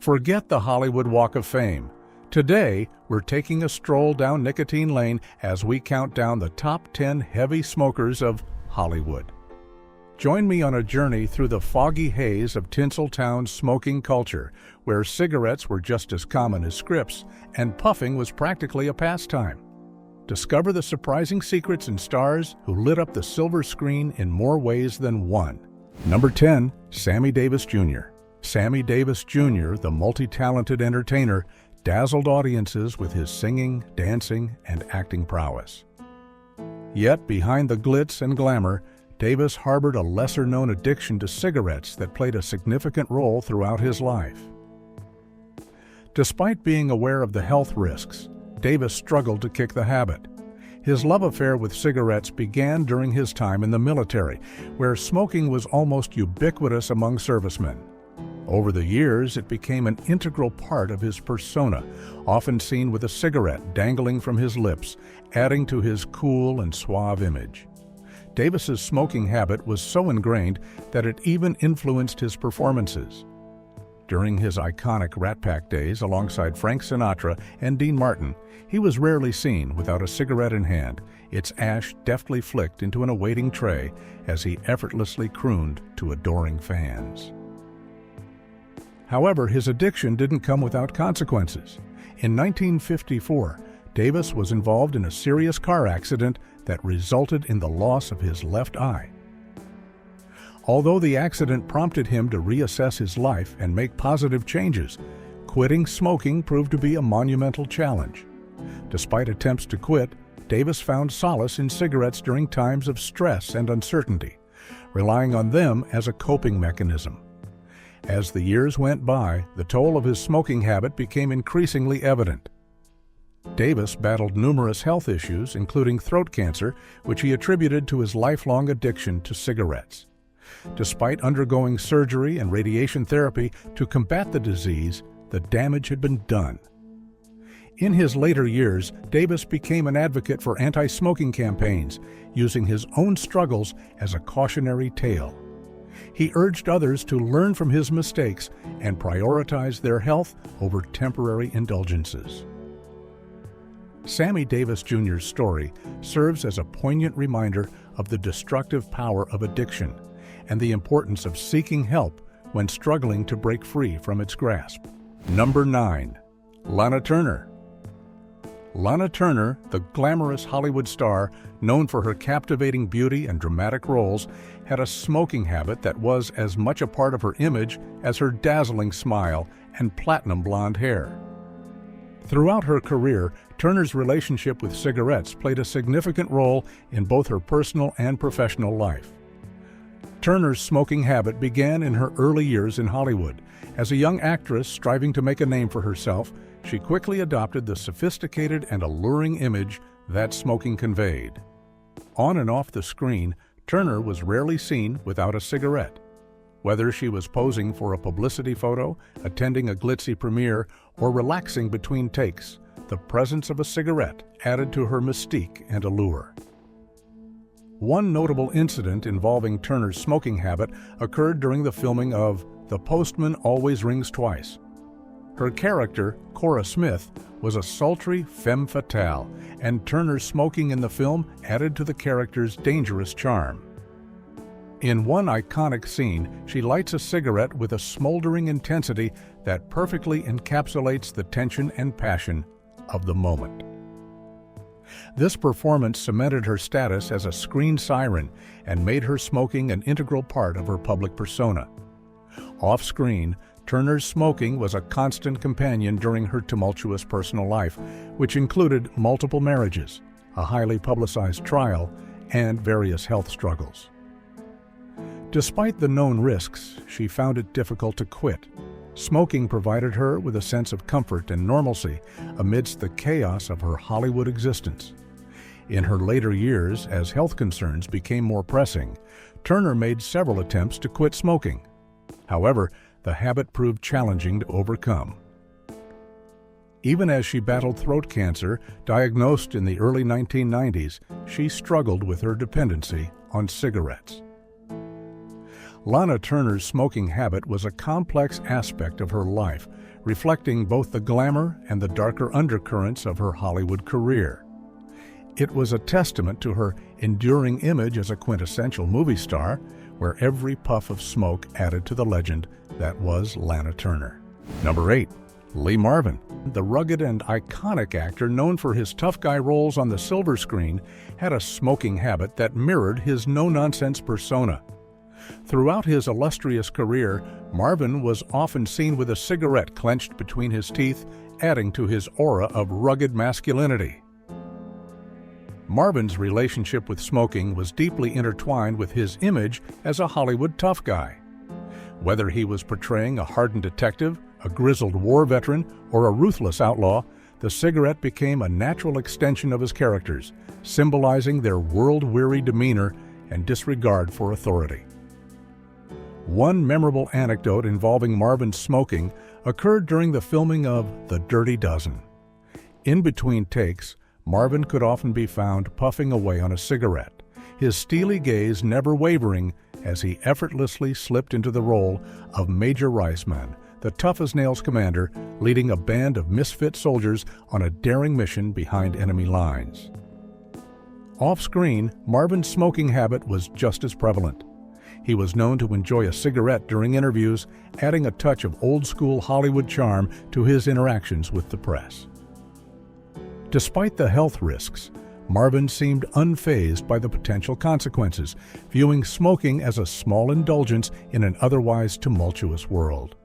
Forget the Hollywood Walk of Fame. Today, we're taking a stroll down nicotine lane as we count down the top 10 heavy smokers of Hollywood. Join me on a journey through the foggy haze of Tinseltown's smoking culture, where cigarettes were just as common as scripts, and puffing was practically a pastime. Discover the surprising secrets and stars who lit up the silver screen in more ways than one. Number 10. Sammy Davis Jr. Sammy Davis Jr., the multi-talented entertainer, dazzled audiences with his singing, dancing, and acting prowess. Yet, behind the glitz and glamour, Davis harbored a lesser-known addiction to cigarettes that played a significant role throughout his life. Despite being aware of the health risks, Davis struggled to kick the habit. His love affair with cigarettes began during his time in the military, where smoking was almost ubiquitous among servicemen. Over the years, it became an integral part of his persona, often seen with a cigarette dangling from his lips, adding to his cool and suave image. Davis's smoking habit was so ingrained that it even influenced his performances. During his iconic Rat Pack days alongside Frank Sinatra and Dean Martin, he was rarely seen without a cigarette in hand, its ash deftly flicked into an awaiting tray as he effortlessly crooned to adoring fans. However, his addiction didn't come without consequences. In 1954, Davis was involved in a serious car accident that resulted in the loss of his left eye. Although the accident prompted him to reassess his life and make positive changes, quitting smoking proved to be a monumental challenge. Despite attempts to quit, Davis found solace in cigarettes during times of stress and uncertainty, relying on them as a coping mechanism. As the years went by, the toll of his smoking habit became increasingly evident. Davis battled numerous health issues, including throat cancer, which he attributed to his lifelong addiction to cigarettes. Despite undergoing surgery and radiation therapy to combat the disease, the damage had been done. In his later years, Davis became an advocate for anti-smoking campaigns, using his own struggles as a cautionary tale. He urged others to learn from his mistakes and prioritize their health over temporary indulgences. Sammy Davis Jr.'s story serves as a poignant reminder of the destructive power of addiction and the importance of seeking help when struggling to break free from its grasp. Number 9. Lana Turner. Lana Turner, the glamorous Hollywood star known for her captivating beauty and dramatic roles, had a smoking habit that was as much a part of her image as her dazzling smile and platinum blonde hair. Throughout her career, Turner's relationship with cigarettes played a significant role in both her personal and professional life. Turner's smoking habit began in her early years in Hollywood. As a young actress striving to make a name for herself, she quickly adopted the sophisticated and alluring image that smoking conveyed. On and off the screen, Turner was rarely seen without a cigarette. Whether she was posing for a publicity photo, attending a glitzy premiere, or relaxing between takes, the presence of a cigarette added to her mystique and allure. One notable incident involving Turner's smoking habit occurred during the filming of The Postman Always Rings Twice. Her character, Cora Smith, was a sultry femme fatale, and Turner's smoking in the film added to the character's dangerous charm. In one iconic scene, she lights a cigarette with a smoldering intensity that perfectly encapsulates the tension and passion of the moment. This performance cemented her status as a screen siren and made her smoking an integral part of her public persona. Off-screen, Turner's smoking was a constant companion during her tumultuous personal life, which included multiple marriages, a highly publicized trial, and various health struggles. Despite the known risks, she found it difficult to quit. Smoking provided her with a sense of comfort and normalcy amidst the chaos of her Hollywood existence. In her later years, as health concerns became more pressing, Turner made several attempts to quit smoking. However, the habit proved challenging to overcome. Even as she battled throat cancer, diagnosed in the early 1990s, she struggled with her dependency on cigarettes. Lana Turner's smoking habit was a complex aspect of her life, reflecting both the glamour and the darker undercurrents of her Hollywood career. It was a testament to her enduring image as a quintessential movie star, where every puff of smoke added to the legend that was Lana Turner. Number 8. Lee Marvin. The rugged and iconic actor, known for his tough guy roles on the silver screen, had a smoking habit that mirrored his no-nonsense persona. Throughout his illustrious career, Marvin was often seen with a cigarette clenched between his teeth, adding to his aura of rugged masculinity. Marvin's relationship with smoking was deeply intertwined with his image as a Hollywood tough guy. Whether he was portraying a hardened detective, a grizzled war veteran, or a ruthless outlaw, the cigarette became a natural extension of his characters, symbolizing their world-weary demeanor and disregard for authority. One memorable anecdote involving Marvin's smoking occurred during the filming of The Dirty Dozen. In between takes, Marvin could often be found puffing away on a cigarette, his steely gaze never wavering as he effortlessly slipped into the role of Major Reisman, the tough-as-nails commander leading a band of misfit soldiers on a daring mission behind enemy lines. Off-screen, Marvin's smoking habit was just as prevalent. He was known to enjoy a cigarette during interviews, adding a touch of old-school Hollywood charm to his interactions with the press. Despite the health risks, Marvin seemed unfazed by the potential consequences, viewing smoking as a small indulgence in an otherwise tumultuous world.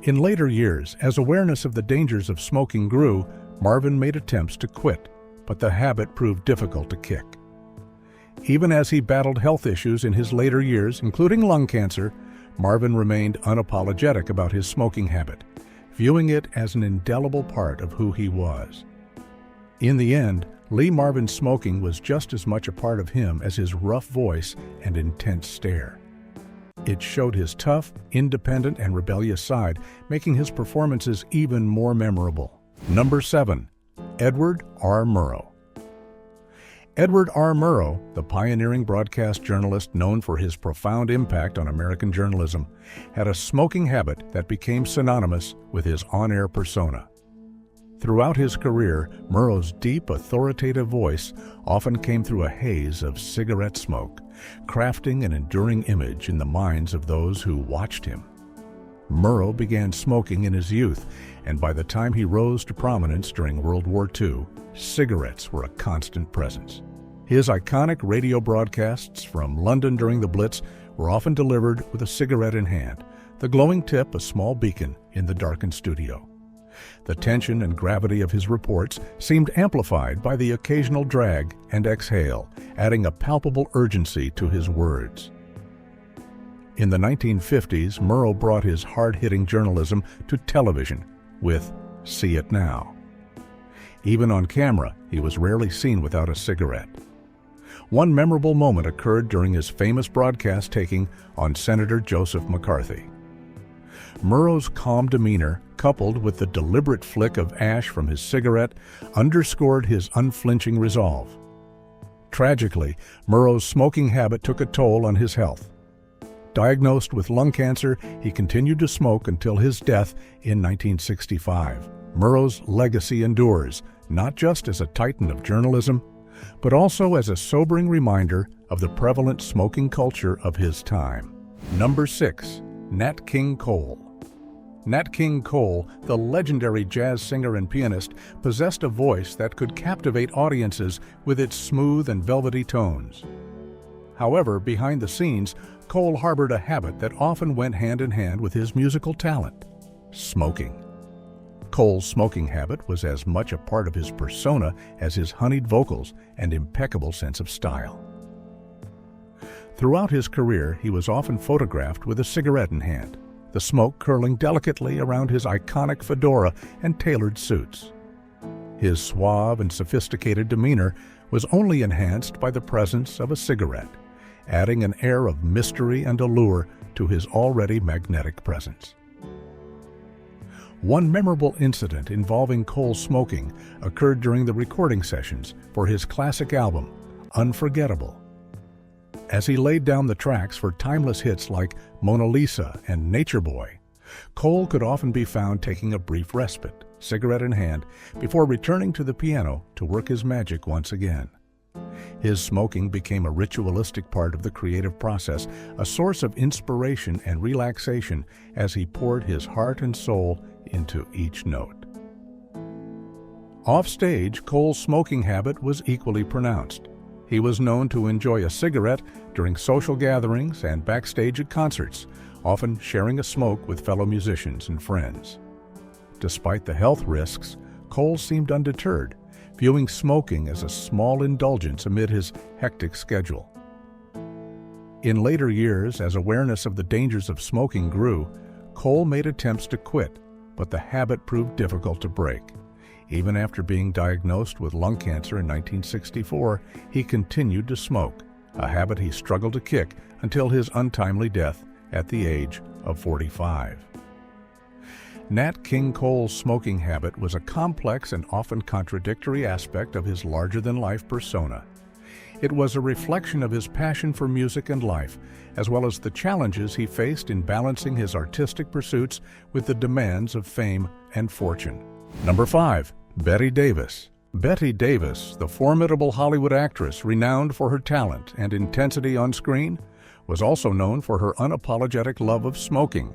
In later years, as awareness of the dangers of smoking grew, Marvin made attempts to quit, but the habit proved difficult to kick. Even as he battled health issues in his later years, including lung cancer, Marvin remained unapologetic about his smoking habit, viewing it as an indelible part of who he was. In the end, Lee Marvin's smoking was just as much a part of him as his rough voice and intense stare. It showed his tough, independent, and rebellious side, making his performances even more memorable. Number 7. Edward R. Murrow. Edward R. Murrow, the pioneering broadcast journalist known for his profound impact on American journalism, had a smoking habit that became synonymous with his on-air persona. Throughout his career, Murrow's deep, authoritative voice often came through a haze of cigarette smoke, crafting an enduring image in the minds of those who watched him. Murrow began smoking in his youth, and by the time he rose to prominence during World War II, cigarettes were a constant presence. His iconic radio broadcasts from London during the Blitz were often delivered with a cigarette in hand, the glowing tip a small beacon in the darkened studio. The tension and gravity of his reports seemed amplified by the occasional drag and exhale, adding a palpable urgency to his words. In the 1950s, Murrow brought his hard-hitting journalism to television with See It Now. Even on camera, he was rarely seen without a cigarette. One memorable moment occurred during his famous broadcast taking on Senator Joseph McCarthy. Murrow's calm demeanor, coupled with the deliberate flick of ash from his cigarette, underscored his unflinching resolve. Tragically, Murrow's smoking habit took a toll on his health. Diagnosed with lung cancer, he continued to smoke until his death in 1965. Murrow's legacy endures, not just as a titan of journalism, but also as a sobering reminder of the prevalent smoking culture of his time. Number 6. Nat King Cole. Nat King Cole, the legendary jazz singer and pianist, possessed a voice that could captivate audiences with its smooth and velvety tones. However, behind the scenes, Cole harbored a habit that often went hand in hand with his musical talent: smoking. Cole's smoking habit was as much a part of his persona as his honeyed vocals and impeccable sense of style. Throughout his career, he was often photographed with a cigarette in hand, the smoke curling delicately around his iconic fedora and tailored suits. His suave and sophisticated demeanor was only enhanced by the presence of a cigarette, adding an air of mystery and allure to his already magnetic presence. One memorable incident involving Cole smoking occurred during the recording sessions for his classic album, Unforgettable. As he laid down the tracks for timeless hits like Mona Lisa and Nature Boy, Cole could often be found taking a brief respite, cigarette in hand, before returning to the piano to work his magic once again. His smoking became a ritualistic part of the creative process, a source of inspiration and relaxation as he poured his heart and soul into each note. Off-stage, Cole's smoking habit was equally pronounced. He was known to enjoy a cigarette during social gatherings and backstage at concerts, often sharing a smoke with fellow musicians and friends. Despite the health risks, Cole seemed undeterred, viewing smoking as a small indulgence amid his hectic schedule. In later years, as awareness of the dangers of smoking grew, Cole made attempts to quit, but the habit proved difficult to break. Even after being diagnosed with lung cancer in 1964, he continued to smoke, a habit he struggled to kick until his untimely death at the age of 45. Nat King Cole's smoking habit was a complex and often contradictory aspect of his larger-than-life persona. It was a reflection of his passion for music and life, as well as the challenges he faced in balancing his artistic pursuits with the demands of fame and fortune. Number 5. Bette Davis. Bette Davis, the formidable Hollywood actress renowned for her talent and intensity on screen, was also known for her unapologetic love of smoking.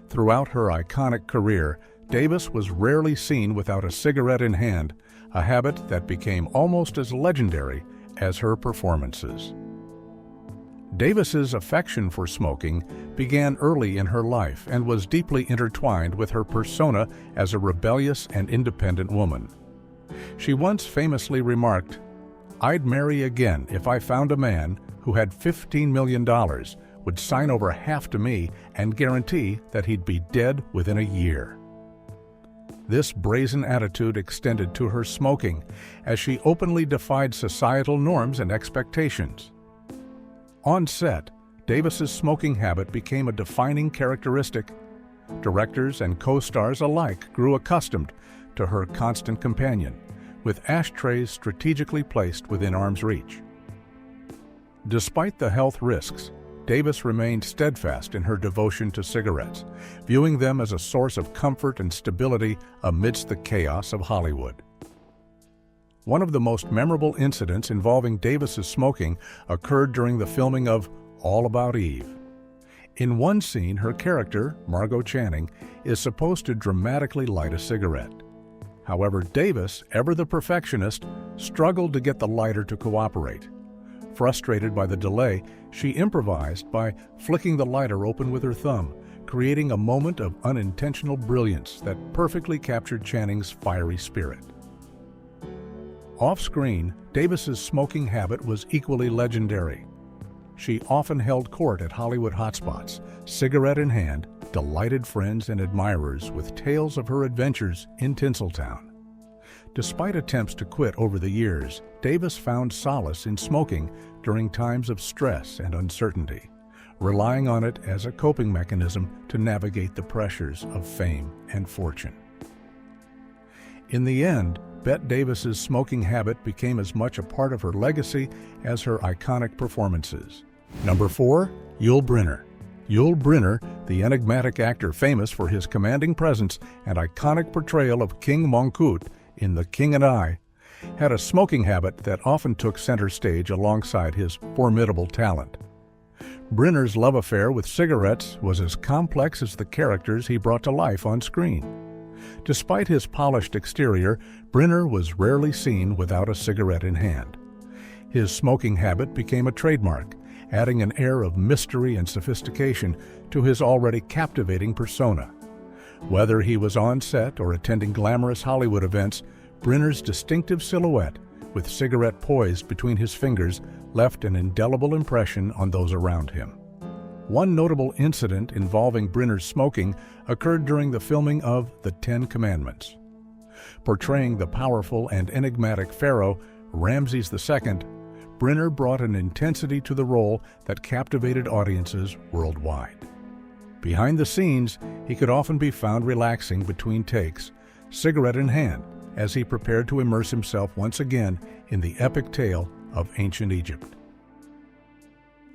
Throughout her iconic career, Davis was rarely seen without a cigarette in hand, a habit that became almost as legendary as her performances. Davis's affection for smoking began early in her life and was deeply intertwined with her persona as a rebellious and independent woman. She once famously remarked, "I'd marry again if I found a man who had $15 million, would sign over half to me, and guarantee that he'd be dead within a year." This brazen attitude extended to her smoking, as she openly defied societal norms and expectations. On set, Davis's smoking habit became a defining characteristic. Directors and co-stars alike grew accustomed to her constant companion, with ashtrays strategically placed within arm's reach. Despite the health risks, Davis remained steadfast in her devotion to cigarettes, viewing them as a source of comfort and stability amidst the chaos of Hollywood. One of the most memorable incidents involving Davis's smoking occurred during the filming of All About Eve. In one scene, her character, Margot Channing, is supposed to dramatically light a cigarette. However, Davis, ever the perfectionist, struggled to get the lighter to cooperate. Frustrated by the delay, she improvised by flicking the lighter open with her thumb, creating a moment of unintentional brilliance that perfectly captured Channing's fiery spirit. Off-screen, Davis's smoking habit was equally legendary. She often held court at Hollywood hotspots, cigarette in hand, delighted friends and admirers with tales of her adventures in Tinseltown. Despite attempts to quit over the years, Davis found solace in smoking during times of stress and uncertainty, relying on it as a coping mechanism to navigate the pressures of fame and fortune. In the end, Bette Davis's smoking habit became as much a part of her legacy as her iconic performances. Number 4. Yul Brynner. Yul Brynner, the enigmatic actor famous for his commanding presence and iconic portrayal of King Mongkut in The King and I, had a smoking habit that often took center stage alongside his formidable talent. Brynner's love affair with cigarettes was as complex as the characters he brought to life on screen. Despite his polished exterior, Brynner was rarely seen without a cigarette in hand. His smoking habit became a trademark, adding an air of mystery and sophistication to his already captivating persona. Whether he was on set or attending glamorous Hollywood events, Brynner's distinctive silhouette, with cigarette poised between his fingers, left an indelible impression on those around him. One notable incident involving Brynner's smoking occurred during the filming of The Ten Commandments. Portraying the powerful and enigmatic pharaoh, Ramses II, Brynner brought an intensity to the role that captivated audiences worldwide. Behind the scenes, he could often be found relaxing between takes, cigarette in hand, as he prepared to immerse himself once again in the epic tale of ancient Egypt.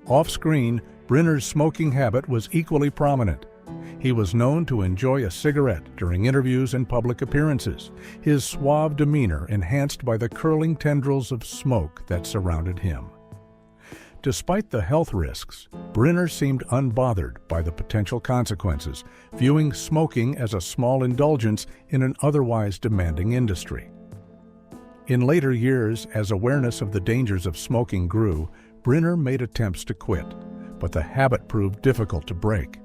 Off-screen, Brynner's smoking habit was equally prominent. He was known to enjoy a cigarette during interviews and public appearances, his suave demeanor enhanced by the curling tendrils of smoke that surrounded him. Despite the health risks, Brynner seemed unbothered by the potential consequences, viewing smoking as a small indulgence in an otherwise demanding industry. In later years, as awareness of the dangers of smoking grew, Brynner made attempts to quit, but the habit proved difficult to break.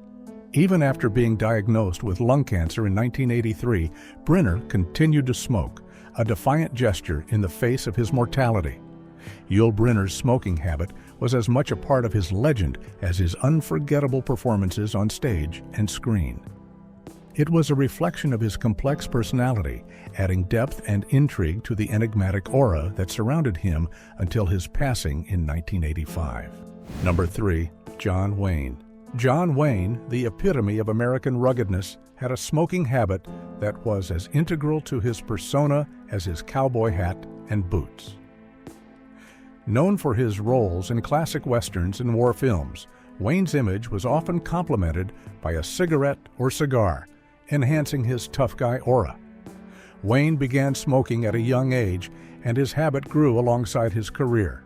Even after being diagnosed with lung cancer in 1983, Brynner continued to smoke, a defiant gesture in the face of his mortality. Yul Brynner's smoking habit was as much a part of his legend as his unforgettable performances on stage and screen. It was a reflection of his complex personality, adding depth and intrigue to the enigmatic aura that surrounded him until his passing in 1985. Number 3. John Wayne. John Wayne, the epitome of American ruggedness, had a smoking habit that was as integral to his persona as his cowboy hat and boots. Known for his roles in classic westerns and war films, Wayne's image was often complemented by a cigarette or cigar, enhancing his tough guy aura. Wayne began smoking at a young age, and his habit grew alongside his career.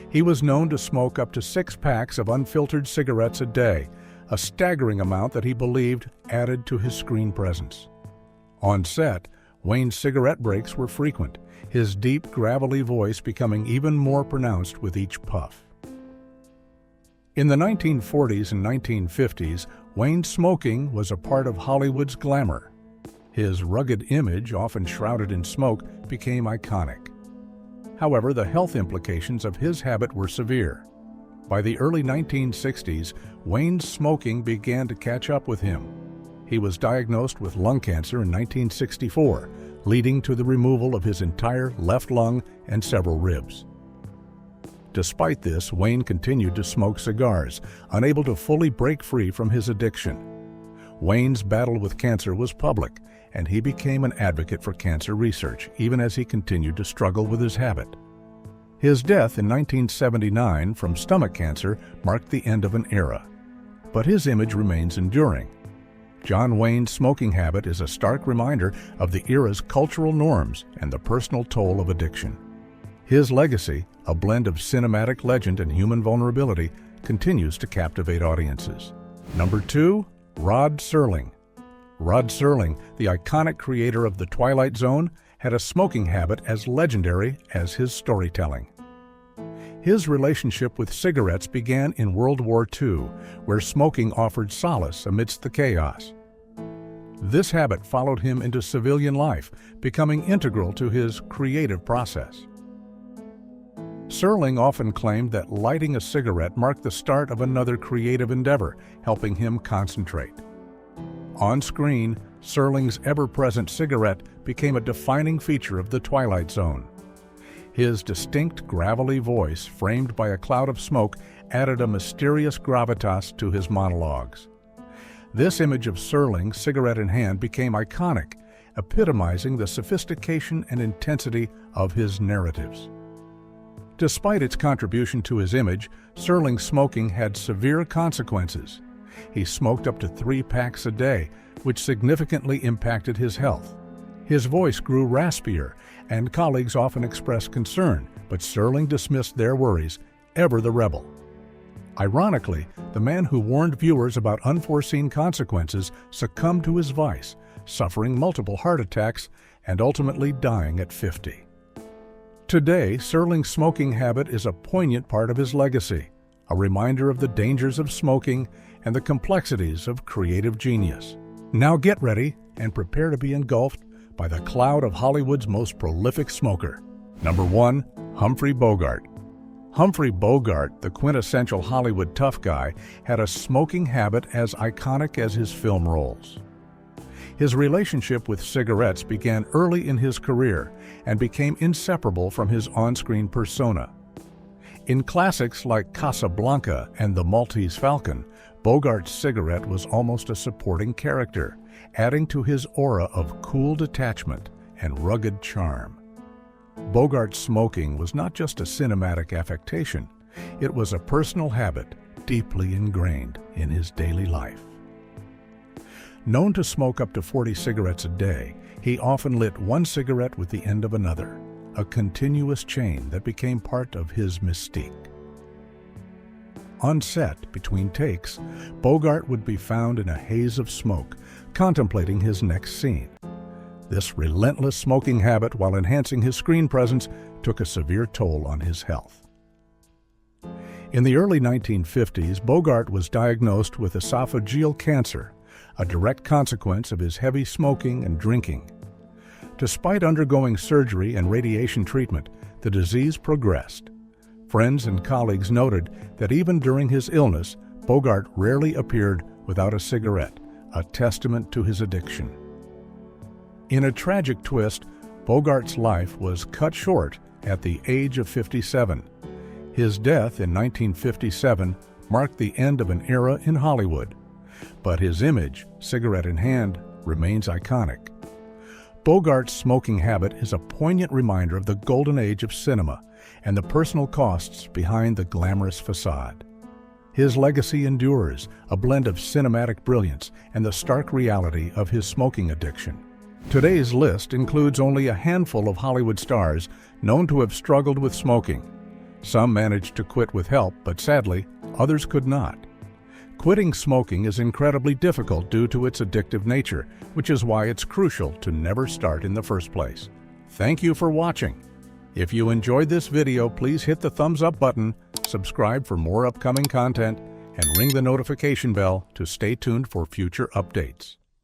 He was known to smoke up to 6 packs of unfiltered cigarettes a day, a staggering amount that he believed added to his screen presence. On set, Wayne's cigarette breaks were frequent, his deep, gravelly voice becoming even more pronounced with each puff. In the 1940s and 1950s, Wayne's smoking was a part of Hollywood's glamour. His rugged image, often shrouded in smoke, became iconic. However, the health implications of his habit were severe. By the early 1960s, Wayne's smoking began to catch up with him. He was diagnosed with lung cancer in 1964, leading to the removal of his entire left lung and several ribs. Despite this, Wayne continued to smoke cigars, unable to fully break free from his addiction. Wayne's battle with cancer was public, and he became an advocate for cancer research, even as he continued to struggle with his habit. His death in 1979 from stomach cancer marked the end of an era, but his image remains enduring. John Wayne's smoking habit is a stark reminder of the era's cultural norms and the personal toll of addiction. His legacy, a blend of cinematic legend and human vulnerability, continues to captivate audiences. Number 2. Rod Serling. Rod Serling, the iconic creator of The Twilight Zone, had a smoking habit as legendary as his storytelling. His relationship with cigarettes began in World War II, where smoking offered solace amidst the chaos. This habit followed him into civilian life, becoming integral to his creative process. Serling often claimed that lighting a cigarette marked the start of another creative endeavor, helping him concentrate. On screen, Serling's ever-present cigarette became a defining feature of The Twilight Zone. His distinct, gravelly voice, framed by a cloud of smoke, added a mysterious gravitas to his monologues. This image of Serling, cigarette in hand, became iconic, epitomizing the sophistication and intensity of his narratives. Despite its contribution to his image, Serling's smoking had severe consequences. He smoked up to 3 packs a day, which significantly impacted his health. His voice grew raspier, and colleagues often expressed concern, but Serling dismissed their worries, ever the rebel. Ironically, the man who warned viewers about unforeseen consequences succumbed to his vice, suffering multiple heart attacks and ultimately dying at 50. Today, Serling's smoking habit is a poignant part of his legacy, a reminder of the dangers of smoking and the complexities of creative genius. Now get ready and prepare to be engulfed by the cloud of Hollywood's most prolific smoker. Number 1. Humphrey Bogart. Humphrey Bogart, the quintessential Hollywood tough guy, had a smoking habit as iconic as his film roles. His relationship with cigarettes began early in his career and became inseparable from his on-screen persona. In classics like Casablanca and The Maltese Falcon, Bogart's cigarette was almost a supporting character, adding to his aura of cool detachment and rugged charm. Bogart's smoking was not just a cinematic affectation, it was a personal habit deeply ingrained in his daily life. Known to smoke up to 40 cigarettes a day, he often lit one cigarette with the end of another, a continuous chain that became part of his mystique. On set, between takes, Bogart would be found in a haze of smoke, contemplating his next scene. This relentless smoking habit, while enhancing his screen presence, took a severe toll on his health. In the early 1950s, Bogart was diagnosed with esophageal cancer, a direct consequence of his heavy smoking and drinking. Despite undergoing surgery and radiation treatment, the disease progressed. Friends and colleagues noted that even during his illness, Bogart rarely appeared without a cigarette, a testament to his addiction. In a tragic twist, Bogart's life was cut short at the age of 57. His death in 1957 marked the end of an era in Hollywood, but his image, cigarette in hand, remains iconic. Bogart's smoking habit is a poignant reminder of the golden age of cinema and the personal costs behind the glamorous facade. His legacy endures, a blend of cinematic brilliance and the stark reality of his smoking addiction. Today's list includes only a handful of Hollywood stars known to have struggled with smoking. Some managed to quit with help, but sadly, others could not. Quitting smoking is incredibly difficult due to its addictive nature, which is why it's crucial to never start in the first place. Thank you for watching. If you enjoyed this video, please hit the thumbs up button, subscribe for more upcoming content, and ring the notification bell to stay tuned for future updates.